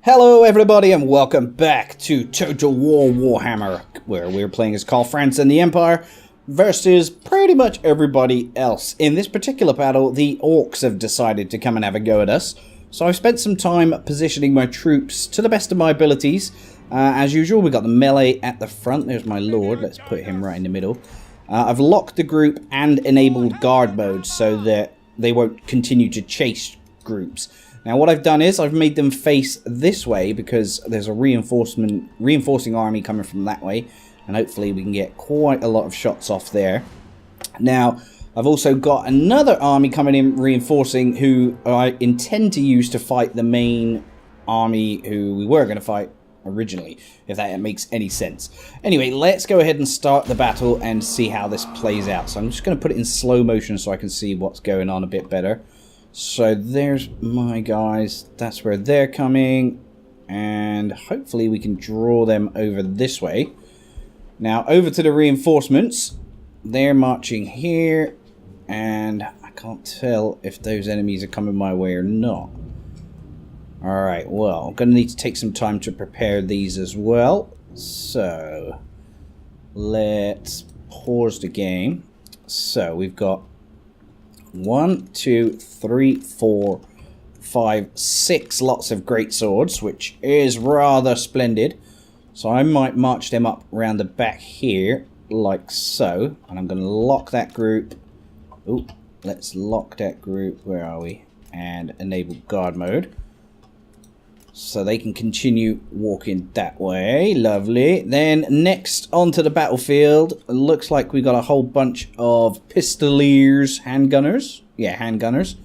Hello everybody and welcome back to Total War Warhammer, where we're playing as Karl Franz and the Empire versus pretty much everybody else. In this particular battle, the orcs have decided to come and have a go at us, so I've spent some time positioning my troops to the best of my abilities. As usual, we've got the melee at the front. There's my lord, let's put him right in the middle. I've locked the group and enabled guard mode so that they won't continue to chase groups. Now what I've done is I've made them face this way because there's a reinforcing army coming from that way, and hopefully we can get quite a lot of shots off there. Now I've also got another army coming in reinforcing who I intend to use to fight the main army who we were going to fight originally, if that makes any sense. Anyway, let's go ahead and start the battle and see how this plays out. So I'm just going to put it in slow motion so I can see what's going on a bit better. So there's my guys, that's where they're coming, and hopefully we can draw them over this way. Now over to the reinforcements, they're marching here, and I can't tell if those enemies are coming my way or not. Alright, well, I'm going to need to take some time to prepare these as well. So let's pause the game. So we've got 1, 2, 3, 4, 5, 6 lots of great swords, which is rather splendid. So I might march them up around the back here, like so. And I'm going to lock that group. Ooh, let's lock that group. Where are we? And enable guard mode. So they can continue walking that way. Lovely. Then next onto the battlefield, looks like we got a whole bunch of pistoliers, handgunners. Yeah, handgunners.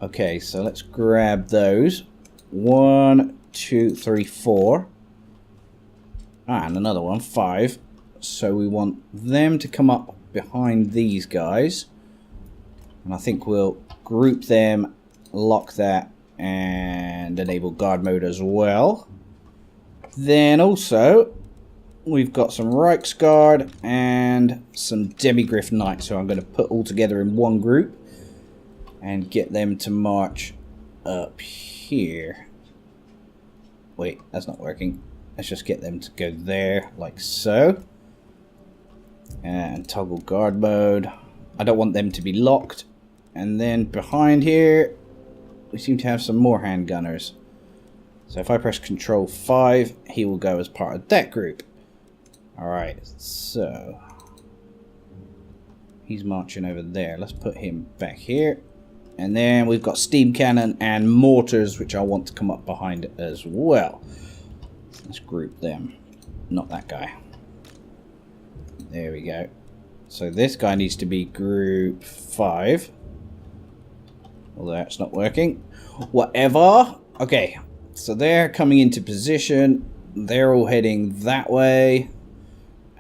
Okay, so let's grab those. 1, 2, 3, 4. And another one, 5. So we want them to come up behind these guys. And I think we'll group them, lock that, and enable guard mode as well. Then also we've got some Reichsguard and some Demigryph Knights, so I'm going to put all together in one group and get them to march up here. Wait, that's not working. Let's just get them to go there, like so. And toggle guard mode. I don't want them to be locked. And then behind here we seem to have some more handgunners. So if I press Control 5, he will go as part of that group. Alright, so he's marching over there. Let's put him back here. And then we've got steam cannon and mortars, which I want to come up behind it as well. Let's group them. Not that guy. There we go. So this guy needs to be group 5. Although that's not working. Whatever. Okay, so they're coming into position. They're all heading that way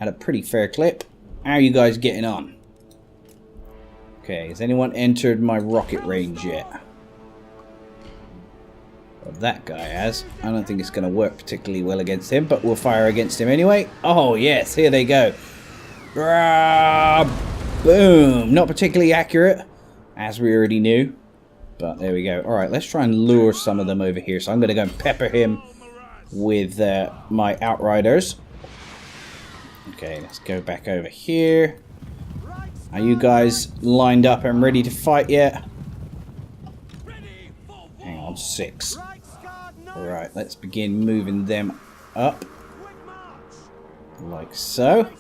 at a pretty fair clip. How are you guys getting on? Okay, has anyone entered my rocket range yet? Well, that guy has. I don't think it's going to work particularly well against him, but we'll fire against him anyway. Oh, yes, here they go. Boom. Not particularly accurate, as we already knew. But there we go. Alright, let's try and lure some of them over here. So I'm going to go and pepper him with my Outriders. Okay, let's go back over here. Are you guys lined up and ready to fight yet? Hang on, 6. Alright, let's begin moving them up. Like so.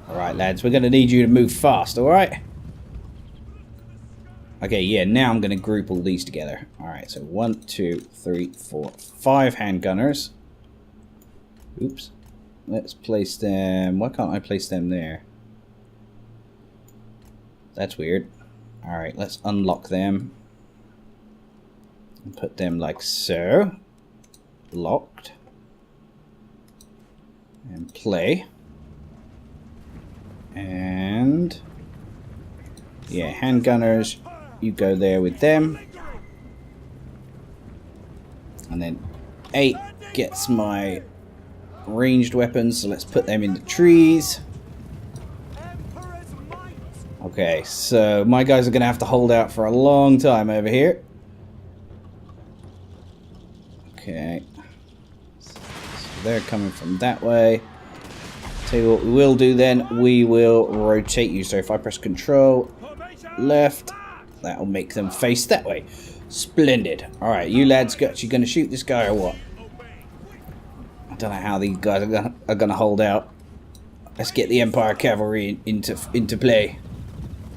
Alright, lads, we're going to need you to move fast, alright? Okay, yeah, now I'm going to group all these together. Alright, so 1, 2, 3, 4, 5 handgunners. Oops. Let's place them... Why can't I place them there? That's weird. Alright, let's unlock them. And put them like so. Locked. And play. And... yeah, handgunners... you go there with them. And then 8 gets my ranged weapons, so let's put them in the trees. Okay, so my guys are going to have to hold out for a long time over here. Okay. So they're coming from that way. Tell you what we will do then. We will rotate you. So if I press Control, left, that'll make them face that way. Splendid. Alright, you lads actually going to shoot this guy or what? I don't know how these guys are going to hold out. Let's get the Empire Cavalry into play.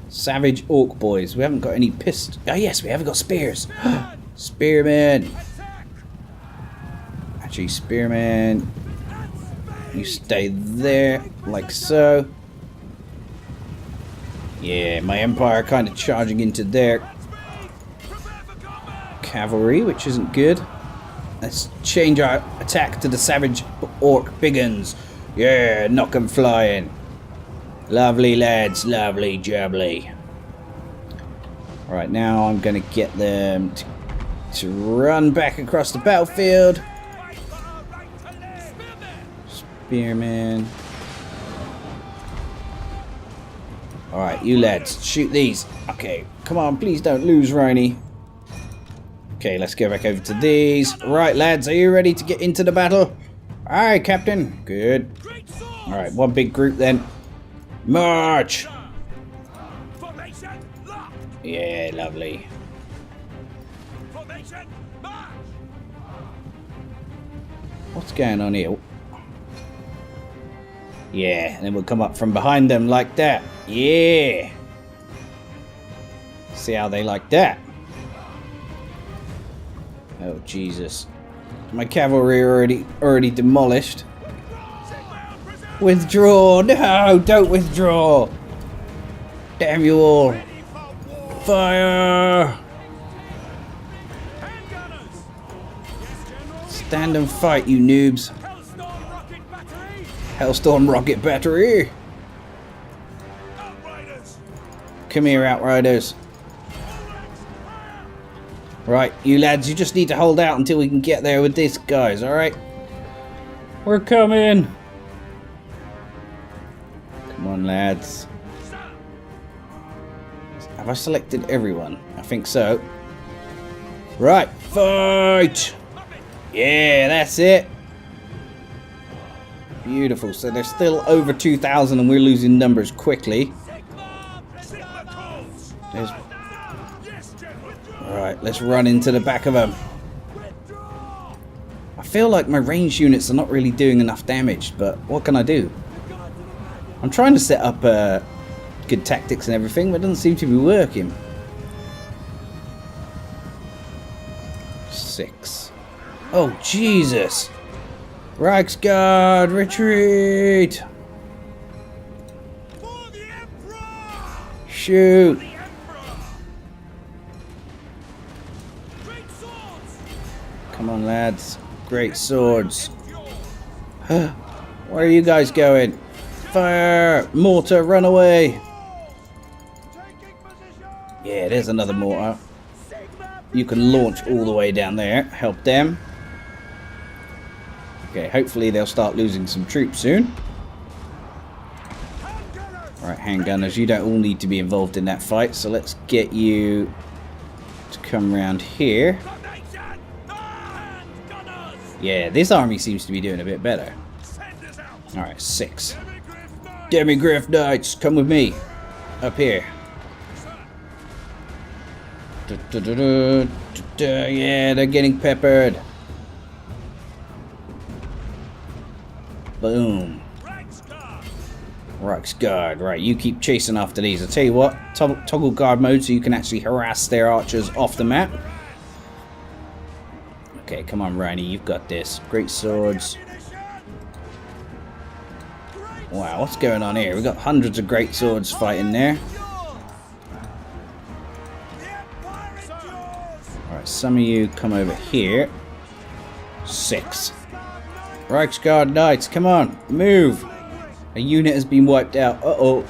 Savage Orc boys. We haven't got any pistols. Oh yes, we haven't got spears. Spearmen. Actually, spearmen. You stay there, like so. Yeah, my Empire kind of charging into their cavalry, which isn't good. Let's change our attack to the Savage Orc Biggins. Yeah, knock them flying. Lovely lads, lovely jubbly. Alright, now I'm going to get them to run back across the battlefield. Spearman. Alright, you lads, shoot these. Okay, come on, please don't lose, Rhiney. Okay, let's go back over to these. Right, lads, are you ready to get into the battle? Aye, Captain. Good. Alright, one big group then. March! Yeah, lovely. What's going on here? Yeah, and then we'll come up from behind them like that. Yeah! See how they like that? Oh, Jesus. My cavalry are already demolished. Withdraw! No, don't withdraw! Damn you all! Fire! Stand and fight, you noobs! Hellstorm Rocket Battery! Come here, Outriders. Right, you lads, you just need to hold out until we can get there with these guys, alright? We're coming! Come on, lads. Have I selected everyone? I think so. Right, fight! Yeah, that's it! Beautiful, so they're still over 2,000 and we're losing numbers quickly. Alright, let's run into the back of them. I feel like my range units are not really doing enough damage, but what can I do? I'm trying to set up good tactics and everything, but it doesn't seem to be working. 6. Oh, Jesus! Reichsguard, retreat! Shoot! Come on, lads. Great swords. Where are you guys going? Fire! Mortar, run away! Yeah, there's another mortar. You can launch all the way down there. Help them. Okay, hopefully they'll start losing some troops soon. Alright, handgunners, you don't all need to be involved in that fight, so let's get you to come around here. Yeah, this army seems to be doing a bit better. Alright, 6. Demigriff Knights, come with me. Up here. Yeah, they're getting peppered. Boom. Reichsguard. Right, you keep chasing after these. I'll tell you what, toggle guard mode so you can actually harass their archers off the map. Okay, come on, Rhiney, you've got this. Great swords. Wow, what's going on here? We've got hundreds of great swords fighting there. Alright, some of you come over here. 6. Reichsguard Knights, come on, move! A unit has been wiped out. Uh-oh.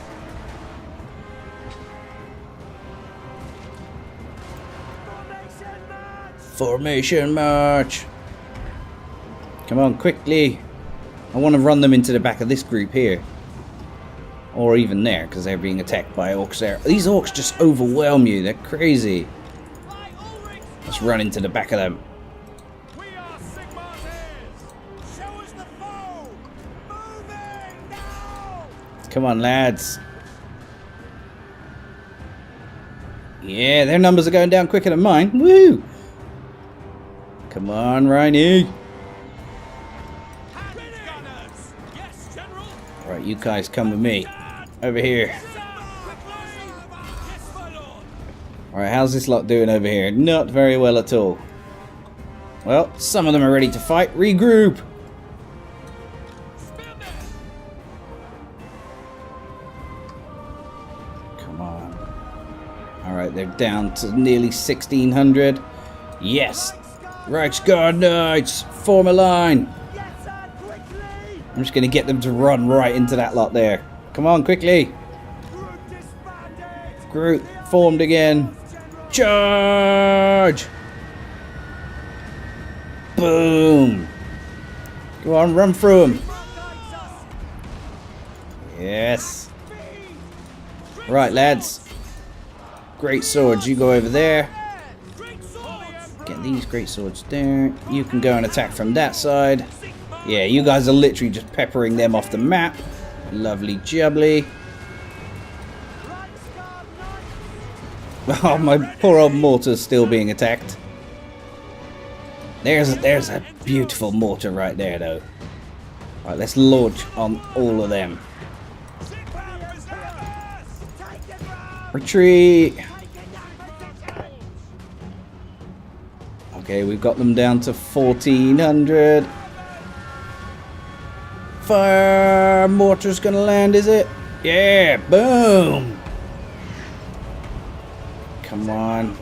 Formation march! Come on, quickly! I want to run them into the back of this group here. Or even there, because they're being attacked by orcs there. These orcs just overwhelm you, they're crazy. Let's run into the back of them. Come on, lads. Yeah, their numbers are going down quicker than mine. Woo! Come on, Reiny. Right, you guys come with me. Over here. Alright, how's this lot doing over here? Not very well at all. Well, some of them are ready to fight. Regroup! Come on. Alright, they're down to nearly 1,600. Yes! Reichsguard Knights! Form a line! I'm just going to get them to run right into that lot there. Come on, quickly! Group formed again. Charge! Boom! Go on, run through them. Yes. Right, lads. Great swords, you go over there. Get these great swords there. You can go and attack from that side. Yeah, you guys are literally just peppering them off the map. Lovely jubbly. Oh, my poor old mortar's still being attacked. There's a beautiful mortar right there, though. Right, let's launch on all of them. Retreat! Okay, we've got them down to 1,400. Fire! Mortar's gonna land, is it? Yeah! Boom! Come on.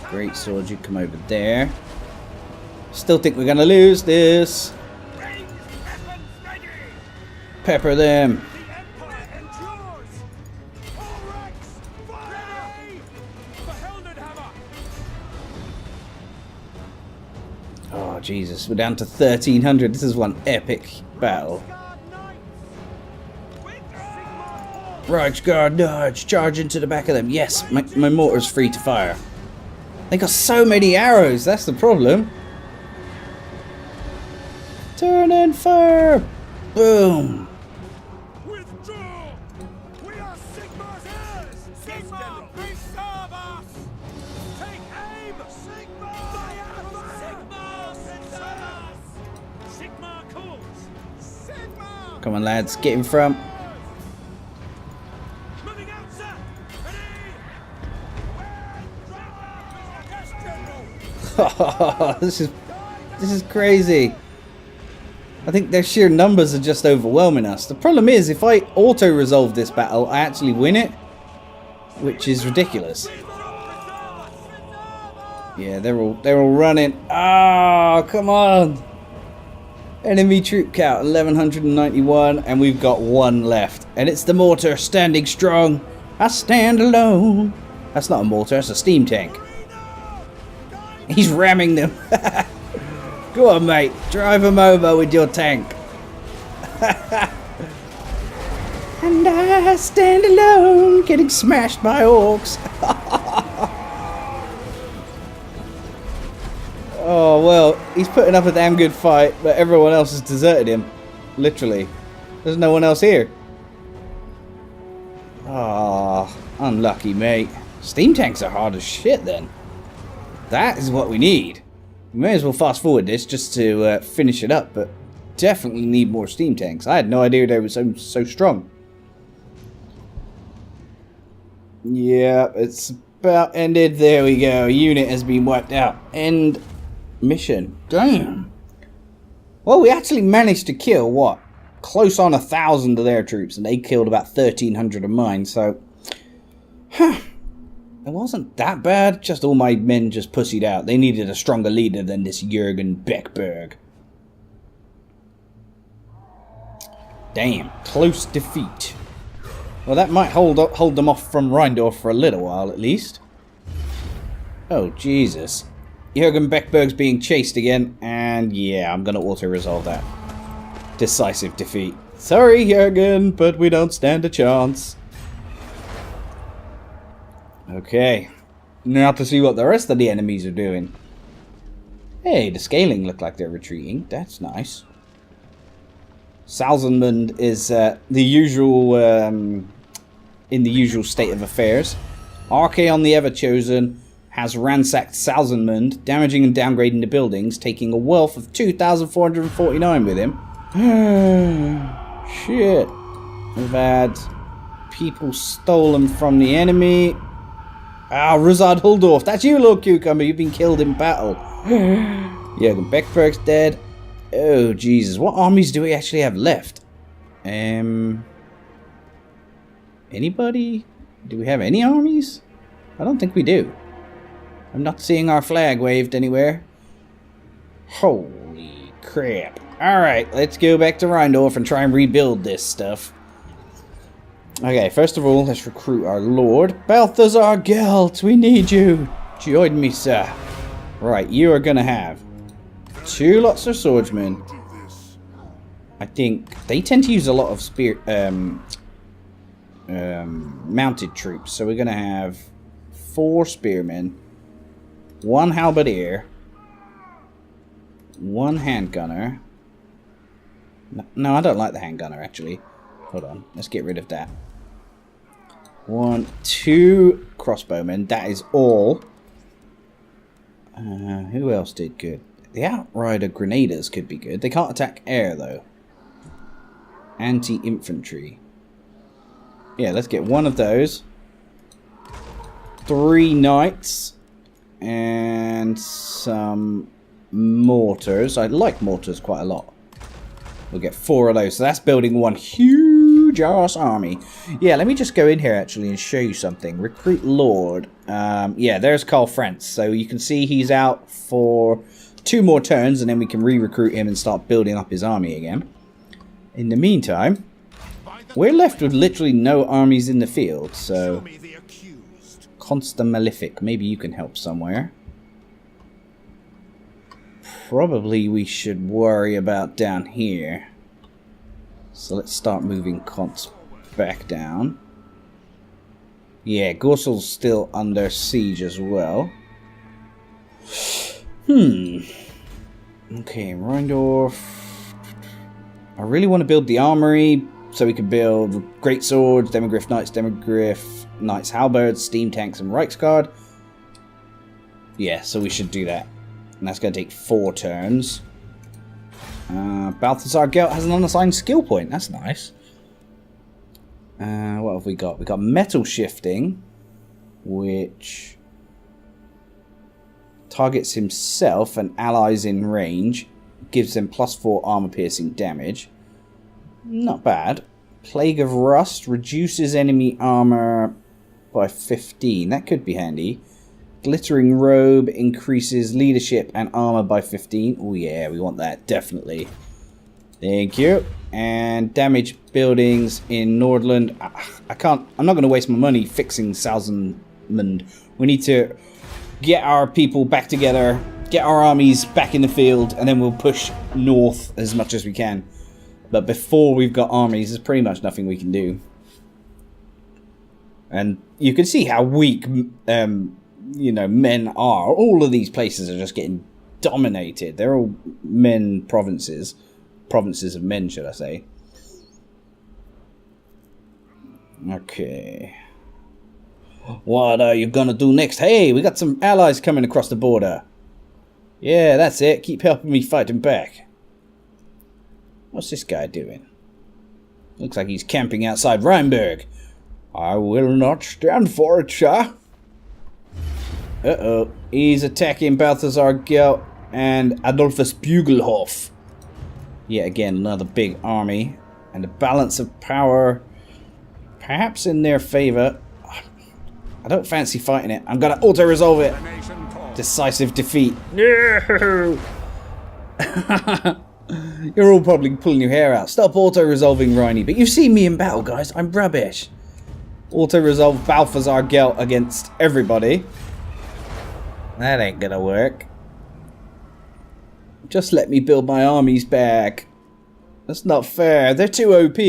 Great sword, you come over there. Still think we're gonna lose this. Pepper them. Oh Jesus, we're down to 1,300. This is one epic battle. Reichsguard Knights, charge into the back of them. Yes, my mortar's free to fire. They got so many arrows, that's the problem. Turn and fire! Boom! Withdraw! We are Sigma's heirs! Sigma, preserve us! Take aim! Sigma! Fire! Sigma, preserve us! Sigma calls! Sigma! Come on, lads, get in front. Moving out, sir! Ready? This is crazy. I think their sheer numbers are just overwhelming us. The problem is, if I auto-resolve this battle, I actually win it, which is ridiculous. Yeah, they're all running. Ah, come on! Enemy troop count 1,191, and we've got one left, and it's the mortar standing strong. I stand alone. That's not a mortar, that's a steam tank. He's ramming them. Go on, mate. Drive him over with your tank. And I stand alone, getting smashed by orcs. Oh, well, he's putting up a damn good fight, but everyone else has deserted him. Literally. There's no one else here. Ah, unlucky, mate. Steam tanks are hard as shit, then. That is what we need. We may as well fast forward this just to finish it up, but definitely need more steam tanks. I had no idea they were so strong. Yeah, it's about ended. There we go. Unit has been wiped out. End mission. Damn. Well, we actually managed to kill, what? Close on 1,000 of their troops, and they killed about 1,300 of mine, so... Huh. It wasn't that bad, just all my men just pussied out. They needed a stronger leader than this Jurgen Beckberg. Damn, close defeat. Well, that might hold them off from Rheindorf for a little while, at least. Oh, Jesus. Jurgen Beckberg's being chased again, and yeah, I'm going to auto-resolve that. Decisive defeat. Sorry, Jurgen, but we don't stand a chance. Okay, now to see what the rest of the enemies are doing. Hey, the scaling look like they're retreating. That's nice. Salzenmund is the usual, in the usual state of affairs. Archaon the Ever-Chosen has ransacked Salzenmund, damaging and downgrading the buildings, taking a wealth of 2,449 with him. Shit. We've had people stolen from the enemy. Ah, Ruzard Huldorf. That's you, Lord Cucumber. You've been killed in battle. Jürgen Beckberg's dead. Oh, Jesus. What armies do we actually have left? Anybody? Do we have any armies? I don't think we do. I'm not seeing our flag waved anywhere. Holy crap. Alright, let's go back to Rheindorf and try and rebuild this stuff. Okay, first of all, let's recruit our lord. Balthazar Gelt, we need you. Join me, sir. Right, you are gonna have 2 lots of swordsmen. I think they tend to use a lot of mounted troops. So we're gonna have 4 spearmen, 1 halberdier, 1 handgunner. No, I don't like the handgunner actually. Hold on, let's get rid of that. 1, 2 crossbowmen. That is all. Who else did good? The Outrider Grenadiers could be good. They can't attack air though. Anti-infantry. Yeah, let's get 1 of those. 3 knights. And some mortars. I like mortars quite a lot. We'll get 4 of those. So that's building 1 huge ass army. Yeah, let me just go in here actually and show you something. Recruit Lord. Yeah, there's Karl Franz. So you can see he's out for 2 more turns and then we can re-recruit him and start building up his army again. In the meantime, we're left with literally no armies in the field. So, Constant Malefic. Maybe you can help somewhere. Probably we should worry about down here. So let's start moving Conts back down. Yeah, Gorsel's still under siege as well. Okay, Rheindorf. I really want to build the armory so we can build great swords, Demogryph Knights, Demogryph Knights Halberds, Steam Tanks, and Reichsguard. Yeah, so we should do that. And that's going to take 4 turns. Balthazar Gelt has an unassigned skill point. That's nice. What have we got? We've got Metal Shifting, which targets himself and allies in range. Gives them +4 armor piercing damage. Not bad. Plague of Rust reduces enemy armor by 15. That could be handy. Glittering Robe increases leadership and armor by 15. Oh yeah, we want that, definitely. Thank you. And damage buildings in Nordland. I'm not going to waste my money fixing Salzenmund. We need to get our people back together, get our armies back in the field, and then we'll push north as much as we can. But before we've got armies, there's pretty much nothing we can do. And you can see how weak you know, men are. All of these places are just getting dominated. They're all men provinces. Provinces of men, should I say. Okay. What are you gonna do next? Hey, we got some allies coming across the border. Yeah, that's it. Keep helping me fight them back. What's this guy doing? Looks like he's camping outside Rheinberg. I will not stand for it, sir. Uh-oh. He's attacking Balthazar Gelt and Adolphus Bugelhof. Yet again, another big army. And the balance of power perhaps in their favor. I don't fancy fighting it. I'm going to auto-resolve it. Decisive defeat. No! You're all probably pulling your hair out. Stop auto-resolving Rheini. But you've seen me in battle, guys. I'm rubbish. Auto-resolve Balthazar Gelt against everybody. That ain't gonna work. Just let me build my armies back. That's not fair. They're too OP.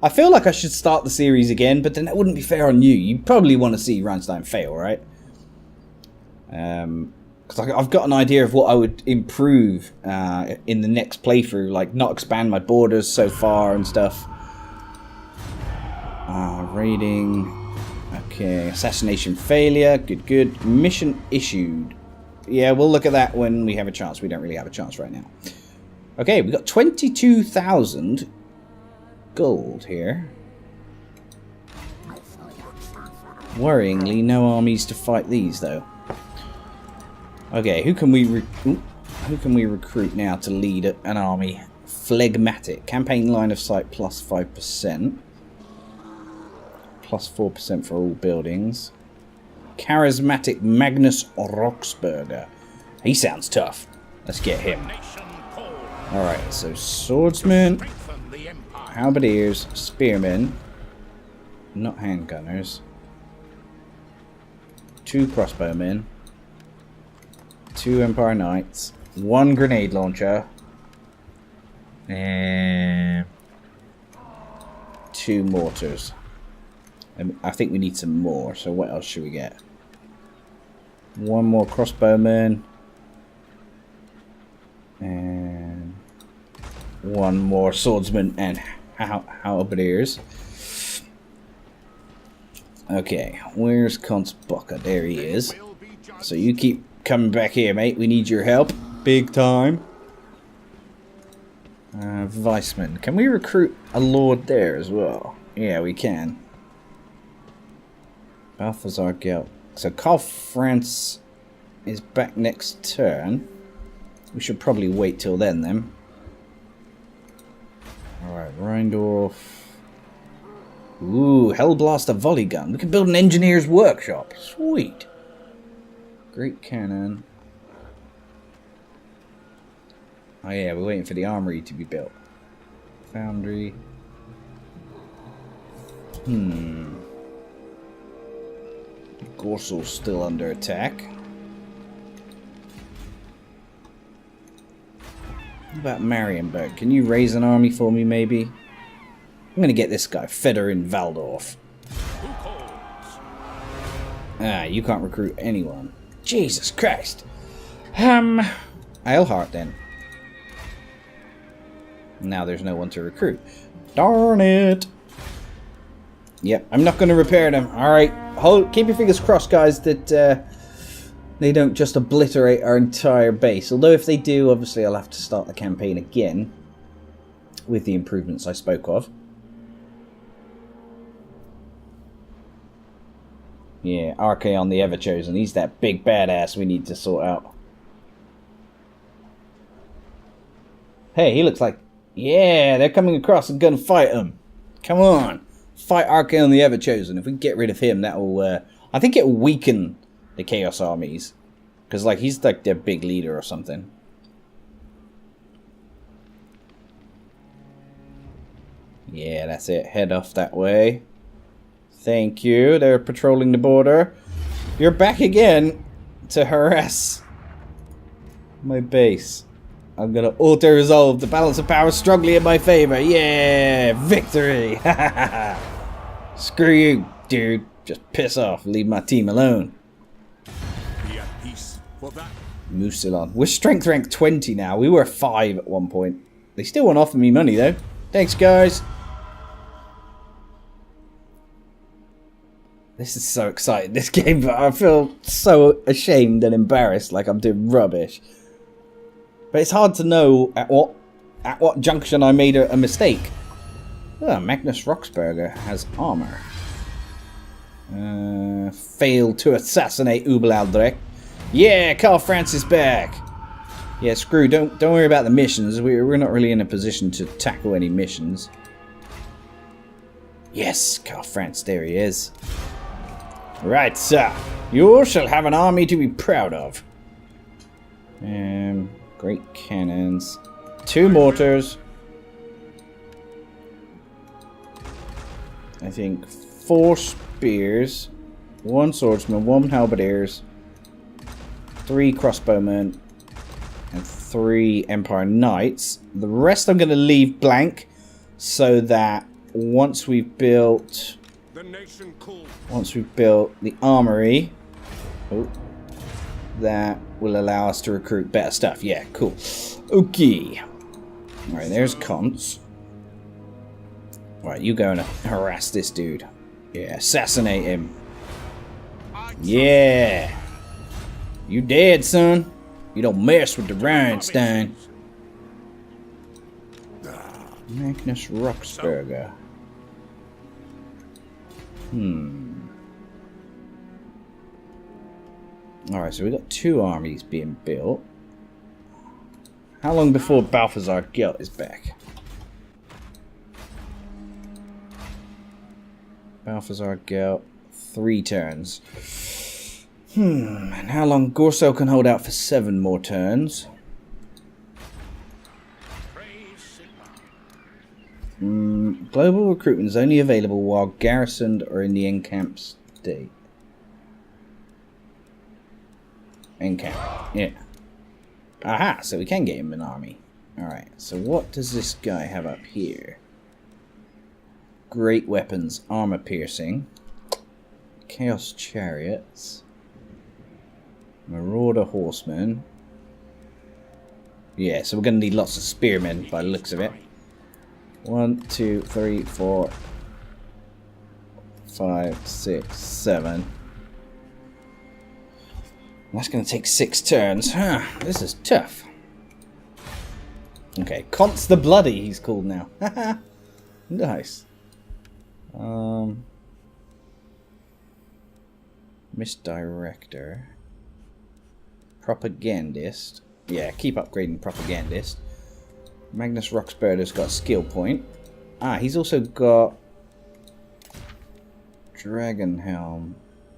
I feel like I should start the series again, but then that wouldn't be fair on you. You probably want to see REinstein fail, right? Because I've got an idea of what I would improve in the next playthrough, like not expand my borders so far and stuff. Raiding. Okay, assassination failure. Good, good. Mission issued. Yeah, we'll look at that when we have a chance. We don't really have a chance right now. Okay, we got 22,000 gold here. Worryingly, no armies to fight these though. Okay, who can we recruit now to lead an army? Phlegmatic. Campaign line of sight plus 5%. Plus 4% for all buildings. Charismatic Magnus Roxburger. He sounds tough. Let's get him. Alright, so swordsmen, halberdiers, spearmen, not handgunners, 2 crossbowmen, 2 Empire Knights, 1 grenade launcher, and 2 mortars. I think we need some more, so what else should we get? 1 more crossbowman, and 1 more swordsman and halberdiers. Okay, where's Consbucker? There he is. So you keep coming back here, mate. We need your help. Big time. Viceman. Can we recruit a lord there as well? Yeah, we can. Balthazar Gelt. So Karl Franz is back next turn. We should probably wait till then. Alright, Rheindorf. Ooh, Hellblaster volley gun. We can build an engineer's workshop. Sweet. Great cannon. Oh yeah, we're waiting for the armory to be built. Foundry. Gorsal's still under attack. What about Marienburg? Can you raise an army for me, maybe? I'm going to get this guy, Federin Valdorf. Ah, you can't recruit anyone. Jesus Christ. Eilhart, then. Now there's no one to recruit. Darn it. Yep, I'm not going to repair them. Alright, keep your fingers crossed, guys, that they don't just obliterate our entire base. Although if they do, obviously I'll have to start the campaign again with the improvements I spoke of. Yeah, Archaon the Everchosen. He's that big badass we need to sort out. Hey, he looks like... Yeah, they're coming across and gonna fight him. Come on. Fight Archaon the Everchosen. If we can get rid of him, that will... I think it will weaken the Chaos armies. Because, like, he's like their big leader or something. Yeah, that's it. Head off that way. Thank you. They're patrolling the border. You're back again to harass my base. I'm gonna auto-resolve. The balance of power strongly in my favor. Yeah! Victory! Screw you, dude. Just piss off. Leave my team alone. Be at peace for that. Mucilon. We're strength rank 20 now. We were 5 at one point. They still won't offer me money, though. Thanks, guys. This is so exciting, this game, but I feel so ashamed and embarrassed like I'm doing rubbish. But it's hard to know at what junction I made a mistake. Oh, Magnus Roxburger has armor. Failed to assassinate Ubelaldrek. Yeah, Karl Franz is back. Yeah, screw. Don't worry about the missions. We're not really in a position to tackle any missions. Yes, Karl Franz, there he is. Right, sir. You shall have an army to be proud of. Great cannons. 2 mortars. I think 4 spears. 1 swordsman, 1 halberdiers. 3 crossbowmen. And 3 Empire Knights. The rest I'm going to leave blank. So that once we've built... Once we've built the armory, that will allow us to recruit better stuff. Yeah, cool. Okay. Alright, there's Conts. Alright, you go and harass this dude. Yeah, assassinate him. Yeah. You dead, son. You don't mess with the REinstein. Magnus Roxburger. Alright, so we've got 2 armies being built. How long before Balthazar Gelt is back? Balthazar Gelt, 3 turns. And how long Gorso can hold out for 7 more turns? Global recruitment is only available while garrisoned or in the encamp state. Encamp, yeah. Aha, so we can get him an army. Alright, so what does this guy have up here? Great weapons, armor piercing, chaos chariots, marauder horsemen. Yeah, so we're going to need lots of spearmen by the looks of it. 1, 2, 3, 4, 5, 6, 7. That's going to take 6 turns. Huh, this is tough. Okay, Conts the Bloody, he's called now. Nice. Misdirector. Propagandist. Yeah, keep upgrading Propagandist. Magnus Roxburger's got a skill point. Ah, he's also got Dragon Helm,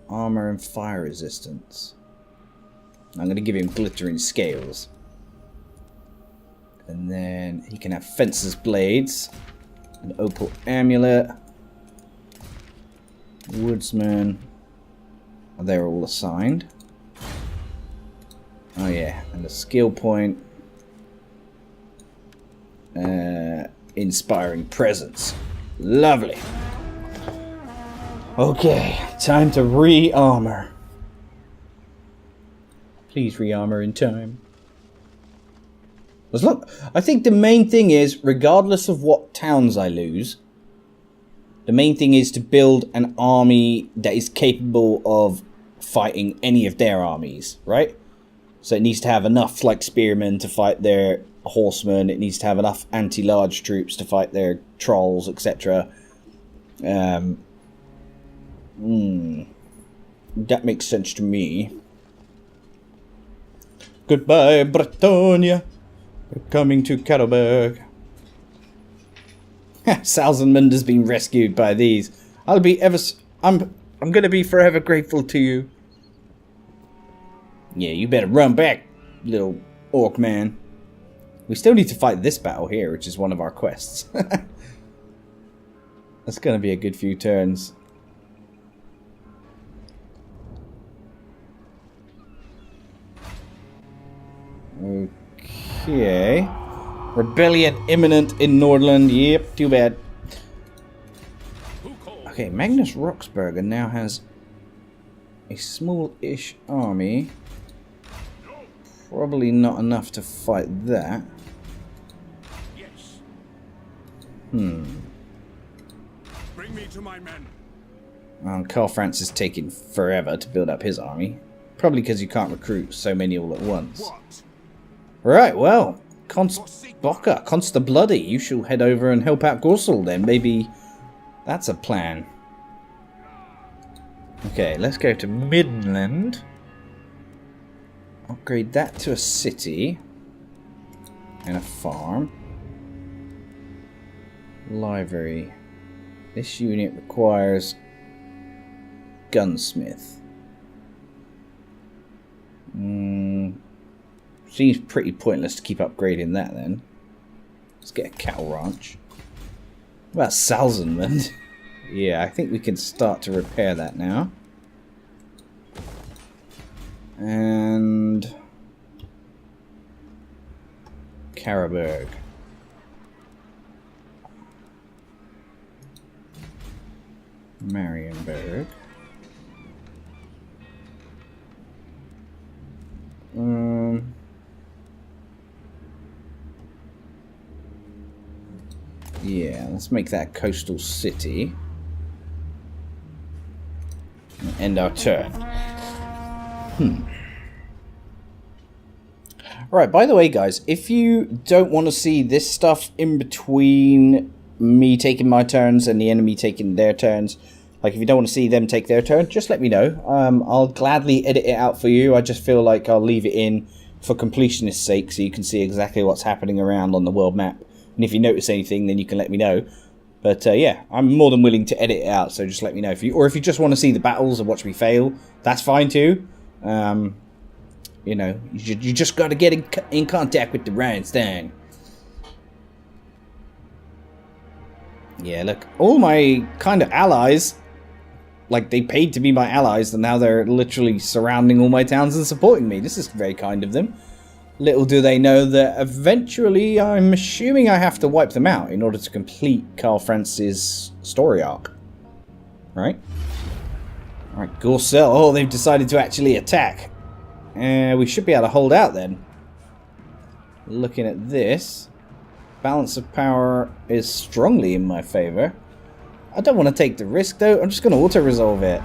armor and fire resistance. I'm going to give him glittering scales. And then he can have fencer's blades, an opal amulet, woodsman. Oh, they're all assigned. Oh yeah, and a skill point. Inspiring presence. Lovely. Okay, time to re-armor. Please re-armor in time. I think the main thing is, regardless of what towns I lose, the main thing is to build an army that is capable of fighting any of their armies, right? So it needs to have enough, like, spearmen to fight their horsemen. It needs to have enough anti-large troops to fight their trolls, etc. That makes sense to me. Goodbye, Bretonia. We're coming to Kettelberg. Salzenmund has been rescued by these. I'm gonna be forever grateful to you. Yeah, you better run back, little orc man. We still need to fight this battle here, which is one of our quests. That's gonna be a good few turns. Okay. Rebellion imminent in Nordland. Yep, too bad. Okay, Magnus Roxburger now has a small-ish army. Probably not enough to fight that. Bring me to my men. Karl Franz is taking forever to build up his army. Probably because you can't recruit so many all at once. What? Right, well, Const the Bloody, you shall head over and help out Gorsel then. Maybe that's a plan. Okay, let's go to Midland. Upgrade that to a city. And a farm. Library. This unit requires gunsmith. Seems pretty pointless to keep upgrading that then. Let's get a cattle ranch. What about Salzenmund? Yeah, I think we can start to repair that now. And Karabberg. Marienburg. let's make that a coastal city. And end our turn. Right, by the way, guys, if you don't want to see this stuff in between me taking my turns and the enemy taking their turns, like if you don't want to see them take their turn, just let me know. I'll gladly edit it out for you. I just feel like I'll leave it in for completionist's sake so you can see exactly what's happening around on the world map. And if you notice anything, then you can let me know. But yeah, I'm more than willing to edit it out, so just let me know. If you just want to see the battles and watch me fail, that's fine too. You know, you just got to get in contact with the REinstein. Yeah, look, all my kind of allies, like they paid to be my allies, and now they're literally surrounding all my towns and supporting me. This is very kind of them. Little do they know that eventually, I'm assuming I have to wipe them out in order to complete Karl Franz's story arc. Right? Alright, Gorsel. Oh, they've decided to actually attack. We should be able to hold out then. Looking at this, balance of power is strongly in my favor. I don't want to take the risk though. I'm just going to auto-resolve it.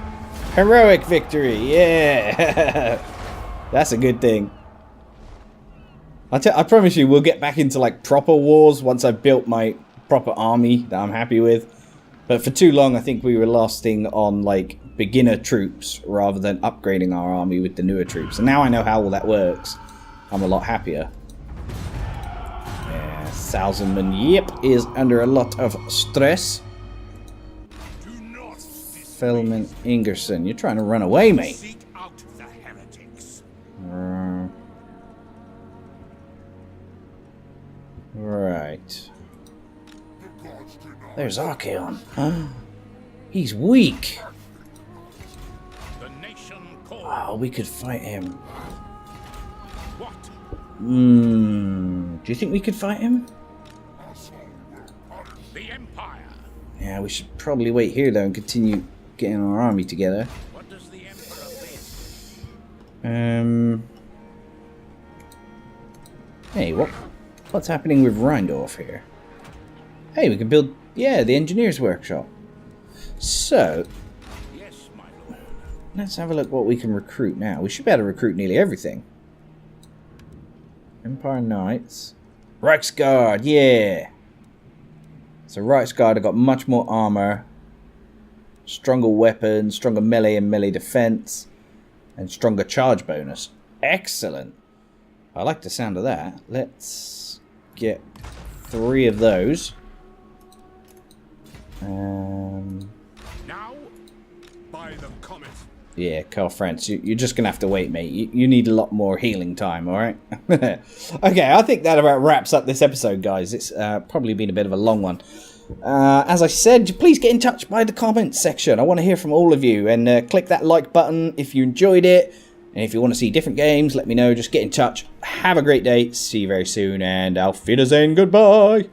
Heroic victory. Yeah. That's a good thing. I promise you we'll get back into like proper wars once I've built my proper army that I'm happy with. But for too long I think we were lasting on like beginner troops rather than upgrading our army with the newer troops. And now I know how all that works. I'm a lot happier. Yeah, Salzman, yep, is under a lot of stress. Feldman Ingerson, you're trying to run away, mate. Seek out the heretics. Right. There's Archaon. Huh? He's weak. The nation calls. Oh, we could fight him. What? Do you think we could fight him? The Empire. Yeah, we should probably wait here though and continue getting our army together. What does the Emperor bid? Hey, what's happening with Rheindorf here? Hey, we can build, yeah, the engineer's workshop. So, Yes, my lord. let's have a look what we can recruit now. We should be able to recruit nearly everything. Empire Knights. Reichsguard, yeah. So Reichsguard have got much more armor, stronger weapons, stronger melee and melee defense, and stronger charge bonus. Excellent. I like the sound of that. Let's get 3 of those. Now, by the comet. Yeah, Karl Franz, you're just going to have to wait, mate. You need a lot more healing time, alright? Okay, I think that about wraps up this episode, guys. It's probably been a bit of a long one. As I said, please get in touch by the comments section. I want to hear from all of you. And click that like button if you enjoyed it. And if you want to see different games, let me know. Just get in touch. Have a great day. See you very soon. And auf Wiedersehen. Goodbye.